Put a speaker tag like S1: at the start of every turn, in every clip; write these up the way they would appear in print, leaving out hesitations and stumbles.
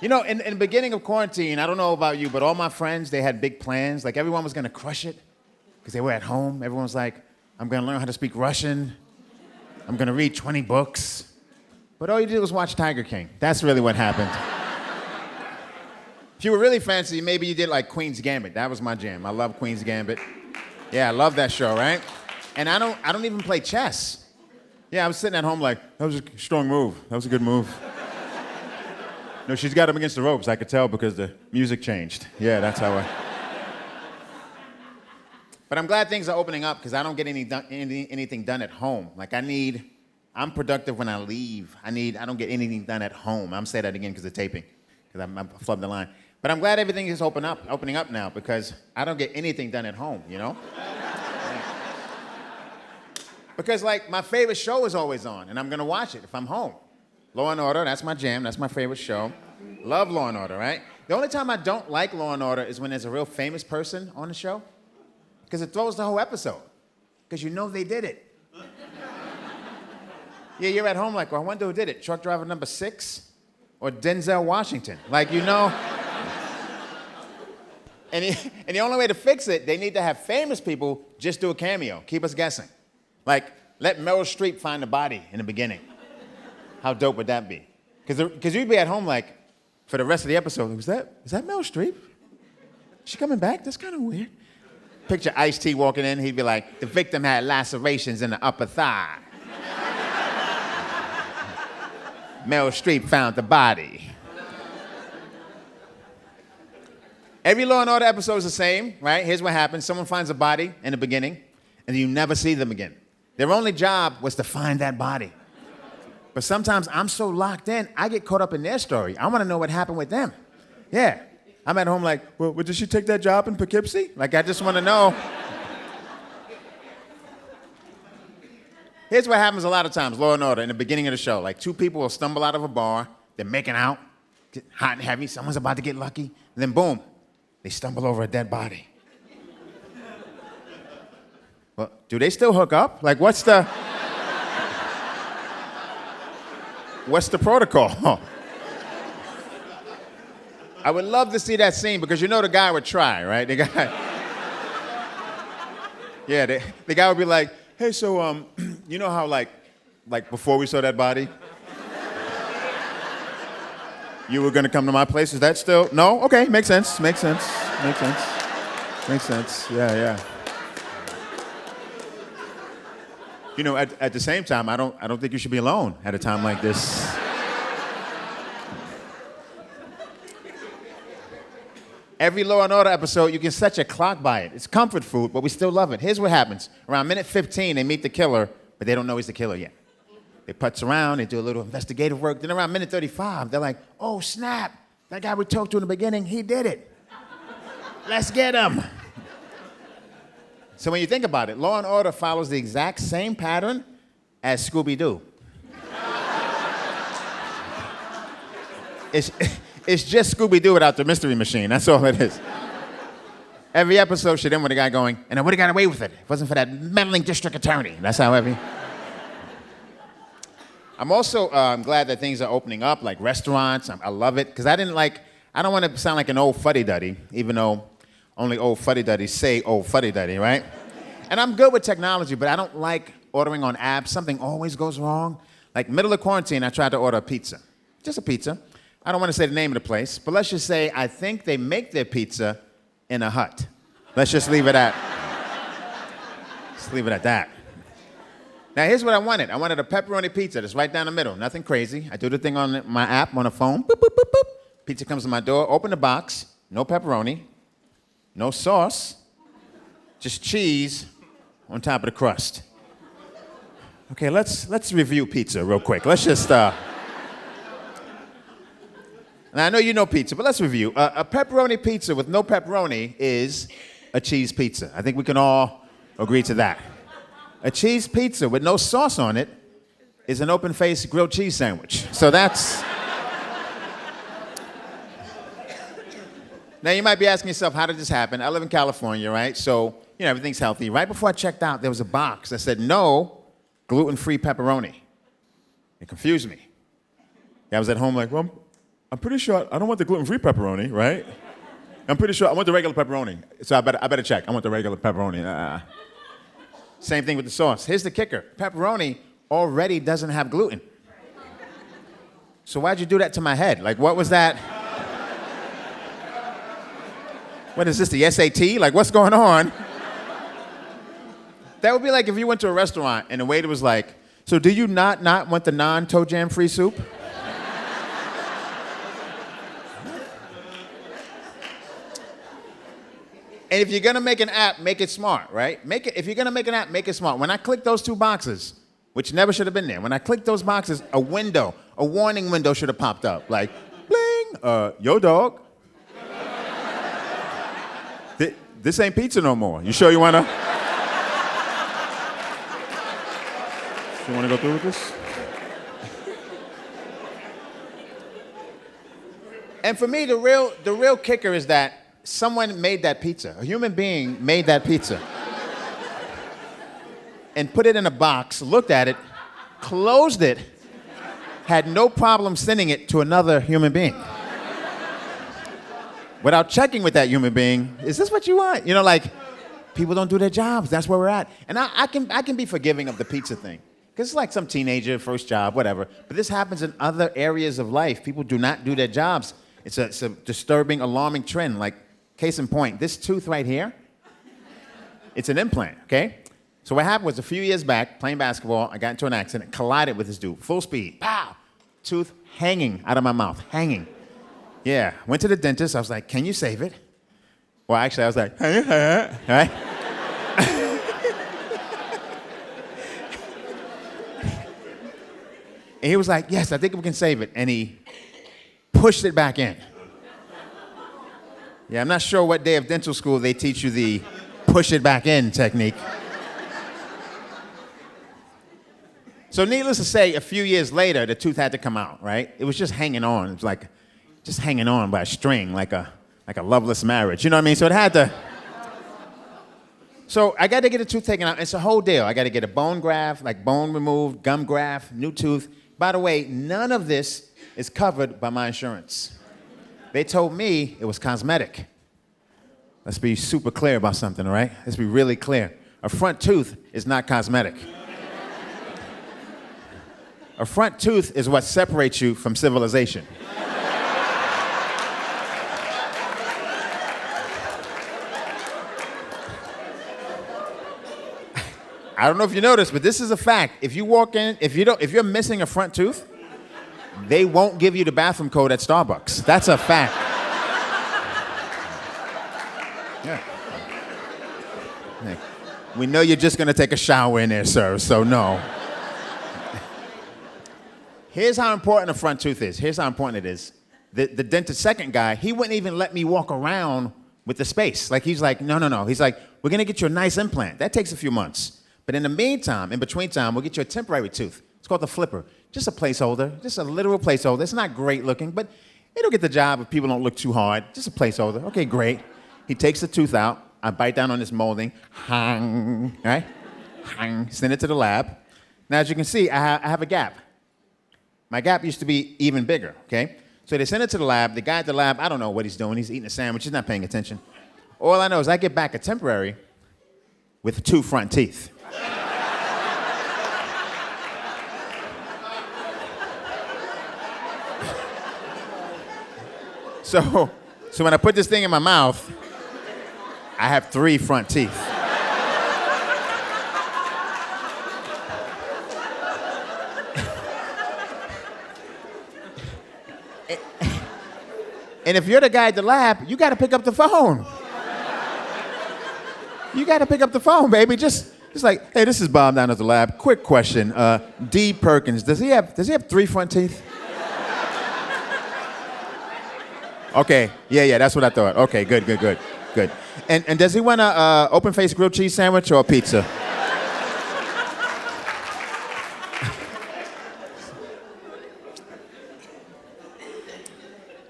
S1: You know, in the beginning of quarantine, I don't know about you, but all my friends, they had big plans. Like, everyone was gonna crush it because they were at home. Everyone was like, I'm gonna learn how to speak Russian. I'm gonna read 20 books. But all you did was watch Tiger King. That's really what happened. If you were really fancy, maybe you did like Queen's Gambit. That was my jam. I love Queen's Gambit. Yeah, I love that show, right? And I don't even play chess. Yeah, I was sitting at home like, that was a strong move. That was a good move. No, she's got him against the ropes. I could tell because the music changed. Yeah, that's how I... But I'm glad things are opening up because I don't get anything done at home. Like I'm productive when I leave. I don't get anything done at home. I'm saying that again because of taping, because I flubbed the line. But I'm glad everything is opening up now because I don't get anything done at home, you know? Because like my favorite show is always on and I'm gonna watch it if I'm home. Law and Order, that's my jam, that's my favorite show. Love Law and Order, right? The only time I don't like Law and Order is when there's a real famous person on the show, because it throws the whole episode, because you know they did it. Yeah, you're at home like, well, I wonder who did it, truck driver number 6 or Denzel Washington? Like, you know. And the only way to fix it, they need to have famous people just do a cameo, keep us guessing. Like, let Meryl Streep find the body in the beginning. How dope would that be? Because you'd be at home like, for the rest of the episode, is that Meryl Streep? Is she coming back? That's kind of weird. Picture Ice-T walking in, he'd be like, the victim had lacerations in the upper thigh. Meryl Streep found the body. Every Law and Order episode is the same, right? Here's what happens. Someone finds a body in the beginning, and you never see them again. Their only job was to find that body. But sometimes I'm so locked in, I get caught up in their story. I want to know what happened with them. Yeah. I'm at home like, well, did she take that job in Poughkeepsie? Like, I just want to know. Here's what happens a lot of times, Law and Order, in the beginning of the show. Like, 2 people will stumble out of a bar, they're making out, get hot and heavy, someone's about to get lucky, and then boom, they stumble over a dead body. Well, do they still hook up? Like, what's the protocol? I would love to see that scene because you know the guy would try, right? The guy. Yeah, the guy would be like, hey, so you know how like before we saw that body, you were gonna come to my place? Is that still? No? Okay, makes sense. Yeah. You know, at the same time, I don't think you should be alone at a time like this. Every Law and Order episode, you can set your clock by it. It's comfort food, but we still love it. Here's what happens. Around minute 15, they meet the killer, but they don't know he's the killer yet. They putz around, they do a little investigative work. Then around minute 35, they're like, oh, snap. That guy we talked to in the beginning, he did it. Let's get him. So when you think about it, Law and Order follows the exact same pattern as Scooby-Doo. It's just Scooby-Doo without the mystery machine. That's all it is. Every episode should end with a guy going, and I would have got away with it if it wasn't for that meddling district attorney. That's how I'm also glad that things are opening up, like restaurants. I love it, because I don't want to sound like an old fuddy-duddy, even though only old fuddy-duddies say old fuddy-duddy, right? And I'm good with technology, but I don't like ordering on apps. Something always goes wrong. Like middle of quarantine, I tried to order a pizza. Just a pizza. I don't want to say the name of the place, but let's just say I think they make their pizza in a hut. Let's just leave it at that. Now, here's what I wanted. I wanted a pepperoni pizza that's right down the middle. Nothing crazy. I do the thing on my app, on the phone. Boop, boop, boop, boop. Pizza comes to my door. Open the box. No pepperoni. No sauce. Just cheese on top of the crust. Okay, let's review pizza real quick. Let's just... Now, I know you know pizza, but let's review. A pepperoni pizza with no pepperoni is a cheese pizza. I think we can all agree to that. A cheese pizza with no sauce on it is an open-faced grilled cheese sandwich. So that's... Now, you might be asking yourself, how did this happen? I live in California, right? So, you know, everything's healthy. Right before I checked out, there was a box that said, no gluten-free pepperoni. It confused me. I was at home like, well, I'm pretty sure I don't want the gluten-free pepperoni, right? I'm pretty sure I want the regular pepperoni. So I better check. I want the regular pepperoni. Same thing with the sauce. Here's the kicker. Pepperoni already doesn't have gluten. So why'd you do that to my head? Like, what was that? What is this, the SAT? Like, what's going on? That would be like if you went to a restaurant and the waiter was like, so do you not want the non-toe jam free soup? And if you're gonna make an app, make it smart, right? If you're gonna make an app, make it smart. When I clicked those two boxes, which never should have been there, when I clicked those boxes, a warning window should have popped up. Like, bling, yo dog. This ain't pizza no more. You sure you wanna? You wanna go through with this? And for me, the real kicker is that someone made that pizza. A human being made that pizza. And put it in a box, looked at it, closed it, had no problem sending it to another human being. Without checking with that human being, is this what you want? You know, like, people don't do their jobs. That's where we're at. And I can be forgiving of the pizza thing. Because it's like some teenager, first job, whatever. But this happens in other areas of life. People do not do their jobs. It's a disturbing, alarming trend. Like, case in point, this tooth right here, it's an implant, okay? So what happened was a few years back, playing basketball, I got into an accident, collided with this dude, full speed, pow! Tooth hanging out of my mouth, hanging. Yeah, went to the dentist, I was like, can you save it? Well, actually, I was like, right? And he was like, yes, I think we can save it. And he pushed it back in. Yeah, I'm not sure what day of dental school they teach you the push it back in technique. So needless to say, a few years later, the tooth had to come out, right? It was just hanging on. It was like just hanging on by a string, like a loveless marriage. You know what I mean? So it had to. So I got to get a tooth taken out. It's a whole deal. I got to get a bone graft, like bone removed, gum graft, new tooth. By the way, none of this is covered by my insurance. They told me it was cosmetic. Let's be super clear about something, all right? Let's be really clear. A front tooth is not cosmetic. A front tooth is what separates you from civilization. I don't know if you noticed, but this is a fact. If you walk in, if you're missing a front tooth, they won't give you the bathroom code at Starbucks. That's a fact. Yeah. We know you're just gonna take a shower in there, sir, so no. Here's how important a front tooth is. Here's how important it is. The dentist second guy, he wouldn't even let me walk around with the space. Like, he's like, no. He's like, we're gonna get you a nice implant. That takes a few months. But in the meantime, in between time, we'll get you a temporary tooth. It's called the flipper. Just a placeholder, just a literal placeholder. It's not great looking, but it'll get the job if people don't look too hard. Just a placeholder. Okay, great. He takes the tooth out. I bite down on this molding. Hang, right? Hang. Send it to the lab. Now, as you can see, I have a gap. My gap used to be even bigger, okay? So they send it to the lab. The guy at the lab, I don't know what he's doing. He's eating a sandwich. He's not paying attention. All I know is I get back a temporary with 2 front teeth. So when I put this thing in my mouth, I have 3 front teeth. And if you're the guy at the lab, you got to pick up the phone. You got to pick up the phone, baby. Just like, hey, this is Bob down at the lab. Quick question. D. Perkins, does he have 3 front teeth? Okay, yeah, that's what I thought. Okay, good. And does he want a open-faced grilled cheese sandwich or a pizza?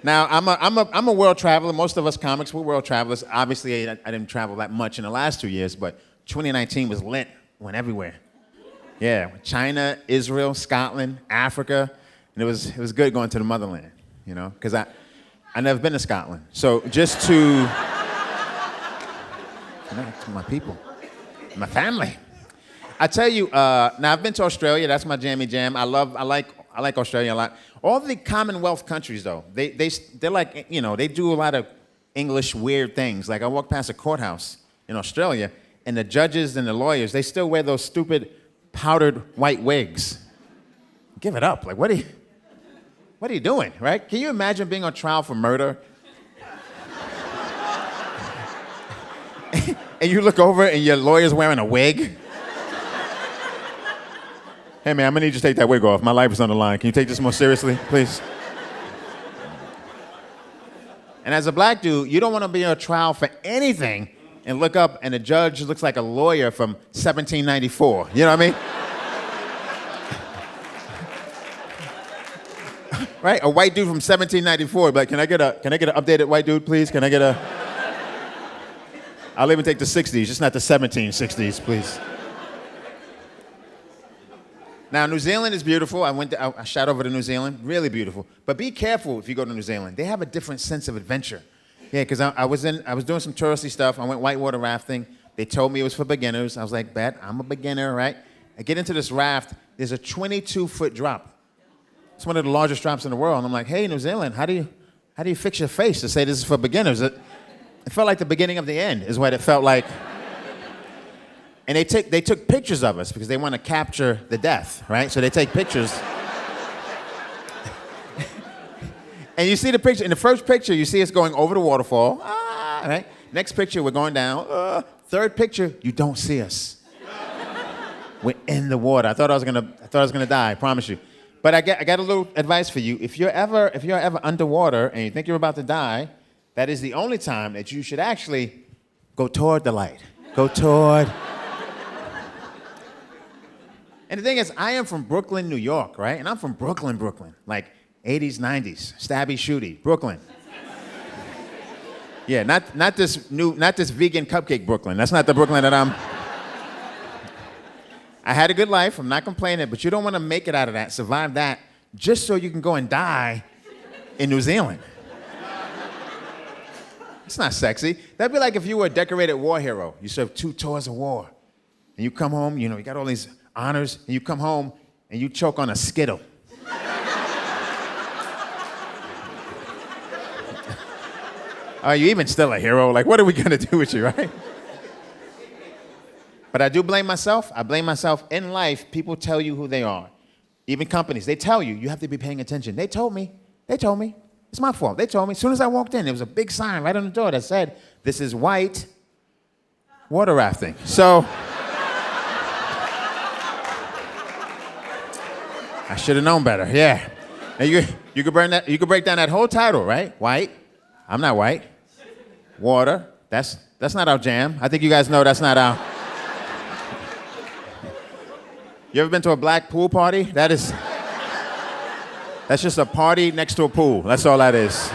S1: Now, I'm a world traveler. Most of us comics, we're world travelers. Obviously, I didn't travel that much in the last 2 years, but 2019 was lit. Went everywhere. Yeah, China, Israel, Scotland, Africa, and it was good going to the motherland. you know, because I never been to Scotland. So just to connect to my people, my family. I tell you, now I've been to Australia. That's my jammy jam. I like Australia a lot. All the Commonwealth countries, though, they're like, you know, they do a lot of English weird things. Like I walked past a courthouse in Australia, and the judges and the lawyers, they still wear those stupid powdered white wigs. Give it up. Like, what are you doing, right? Can you imagine being on trial for murder? And you look over and your lawyer's wearing a wig? Hey man, I'm gonna need you to take that wig off. My life is on the line. Can you take this more seriously, please? And as a black dude, you don't want to be on trial for anything and look up and the judge looks like a lawyer from 1794. You know what I mean? Right? A white dude from 1794. Like, can I get an updated white dude, please? Can I get a? I'll even take the 60s, just not the 1760s, please. Now, New Zealand is beautiful. I shot over to New Zealand, really beautiful. But be careful if you go to New Zealand. They have a different sense of adventure. Yeah, because I was doing some touristy stuff. I went whitewater rafting. They told me it was for beginners. I was like, bet, I'm a beginner, right? I get into this raft. There's a 22-foot drop. It's one of the largest drops in the world. And I'm like, hey, New Zealand, how do you fix your face to say this is for beginners? It felt like the beginning of the end is what it felt like. And they took pictures of us because they want to capture the death, right? So they take pictures. And you see the picture. In the first picture, you see us going over the waterfall. Right? Next picture, we're going down. Third picture, you don't see us. We're in the water. I thought I was gonna die. I promise you. But I got a little advice for you. If you're ever underwater and you think you're about to die, that is the only time that you should actually go toward the light. Go toward. And the thing is, I am from Brooklyn, New York, right? And I'm from Brooklyn. Like 80s, 90s, stabby, shooty, Brooklyn. Yeah, not this vegan cupcake Brooklyn. That's not the Brooklyn that I'm. I had a good life, I'm not complaining, but you don't want to make it out of that, survive that, just so you can go and die in New Zealand. It's not sexy. That'd be like if you were a decorated war hero. You served 2 tours of war. And you come home, you know, you got all these honors, and you come home and you choke on a Skittle. Are you even still a hero? Like, what are we gonna do with you, right? But I do blame myself. I blame myself. In life, people tell you who they are. Even companies, they tell you, you have to be paying attention. They told me. It's my fault. They told me. As soon as I walked in, there was a big sign right on the door that said, this is white water rafting. So, I should have known better, yeah. Now you could break down that whole title, right? White, I'm not white. Water, that's not our jam. I think you guys know that's not our. You ever been to a black pool party? That's just a party next to a pool. That's all that is.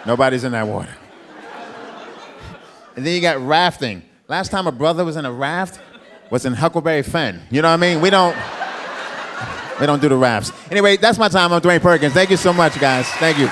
S1: Nobody's in that water. And then you got rafting. Last time a brother was in a raft was in Huckleberry Fen. You know what I mean? We don't do the rafts. Anyway, that's my time. I'm Dwayne Perkins. Thank you so much, guys. Thank you.